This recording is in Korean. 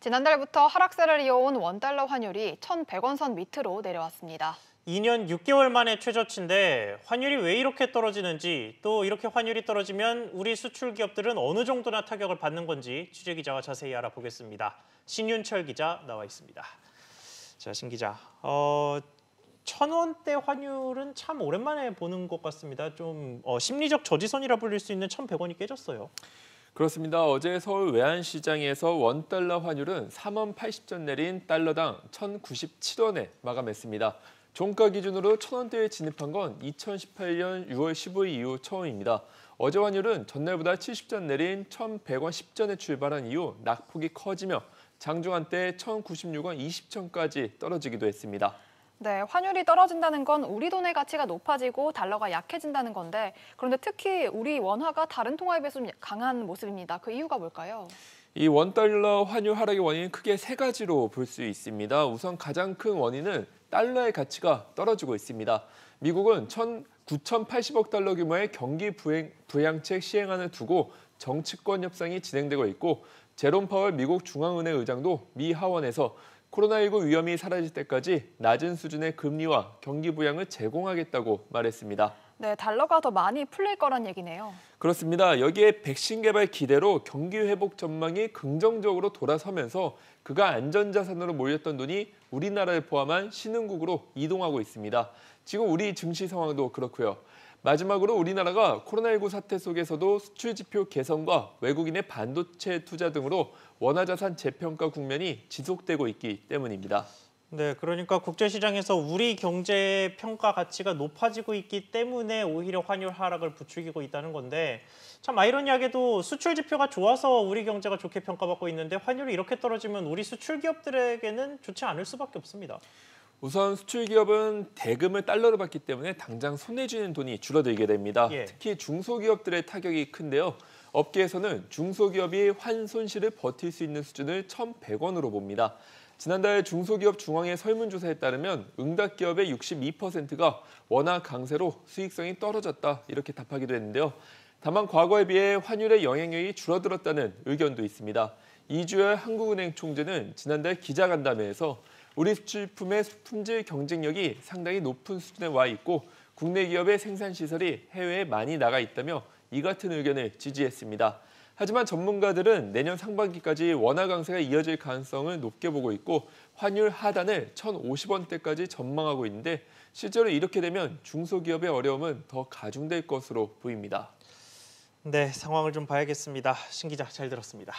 지난달부터 하락세를 이어온 원달러 환율이 1,100원 선 밑으로 내려왔습니다. 2년 6개월 만에 최저치인데 환율이 왜 이렇게 떨어지는지, 또 이렇게 환율이 떨어지면 우리 수출 기업들은 어느 정도나 타격을 받는 건지 취재기자와 자세히 알아보겠습니다. 신윤철 기자 나와 있습니다. 자, 신 기자, 1,000원대 환율은 참 오랜만에 보는 것 같습니다. 좀 심리적 저지선이라 불릴 수 있는 1,100원이 깨졌어요. 그렇습니다. 어제 서울 외환시장에서 원달러 환율은 3원 80전 내린 달러당 1,097원에 마감했습니다. 종가 기준으로 1,000원대에 진입한 건 2018년 6월 15일 이후 처음입니다. 어제 환율은 전날보다 70전 내린 1,100원 10전에 출발한 이후 낙폭이 커지며 장중 한때 1,096원 20전까지 떨어지기도 했습니다. 네, 환율이 떨어진다는 건 우리 돈의 가치가 높아지고 달러가 약해진다는 건데, 그런데 특히 우리 원화가 다른 통화에 비해서 좀 강한 모습입니다. 그 이유가 뭘까요? 이 원달러 환율 하락의 원인은 크게 세 가지로 볼 수 있습니다. 우선 가장 큰 원인은 달러의 가치가 떨어지고 있습니다. 미국은 9,080억 달러 규모의 경기 부양책 시행안을 두고 정치권 협상이 진행되고 있고, 제롬 파월 미국 중앙은행 의장도 미 하원에서 코로나19 위험이 사라질 때까지 낮은 수준의 금리와 경기 부양을 제공하겠다고 말했습니다. 네, 달러가 더 많이 풀릴 거란 얘기네요. 그렇습니다. 여기에 백신 개발 기대로 경기 회복 전망이 긍정적으로 돌아서면서 그가 안전자산으로 몰렸던 돈이 우리나라를 포함한 신흥국으로 이동하고 있습니다. 지금 우리 증시 상황도 그렇고요. 마지막으로 우리나라가 코로나19 사태 속에서도 수출 지표 개선과 외국인의 반도체 투자 등으로 원화자산 재평가 국면이 지속되고 있기 때문입니다. 네, 그러니까 국제시장에서 우리 경제의 평가 가치가 높아지고 있기 때문에 오히려 환율 하락을 부추기고 있다는 건데, 참 아이러니하게도 수출 지표가 좋아서 우리 경제가 좋게 평가받고 있는데 환율이 이렇게 떨어지면 우리 수출 기업들에게는 좋지 않을 수밖에 없습니다. 우선 수출 기업은 대금을 달러로 받기 때문에 당장 손에 쥐는 돈이 줄어들게 됩니다. 특히 중소기업들의 타격이 큰데요. 업계에서는 중소기업이 환손실을 버틸 수 있는 수준을 1,100원으로 봅니다. 지난달 중소기업 중앙회 설문조사에 따르면 응답 기업의 62%가 원화 강세로 수익성이 떨어졌다 이렇게 답하기도 했는데요. 다만 과거에 비해 환율의 영향력이 줄어들었다는 의견도 있습니다. 이주열 한국은행 총재는 지난달 기자간담회에서 우리 수출품의 품질 경쟁력이 상당히 높은 수준에 와 있고 국내 기업의 생산시설이 해외에 많이 나가 있다며 이 같은 의견을 지지했습니다. 하지만 전문가들은 내년 상반기까지 원화 강세가 이어질 가능성을 높게 보고 있고 환율 하단을 1,050원대까지 전망하고 있는데 실제로 이렇게 되면 중소기업의 어려움은 더 가중될 것으로 보입니다. 네, 상황을 좀 봐야겠습니다. 신 기자 잘 들었습니다.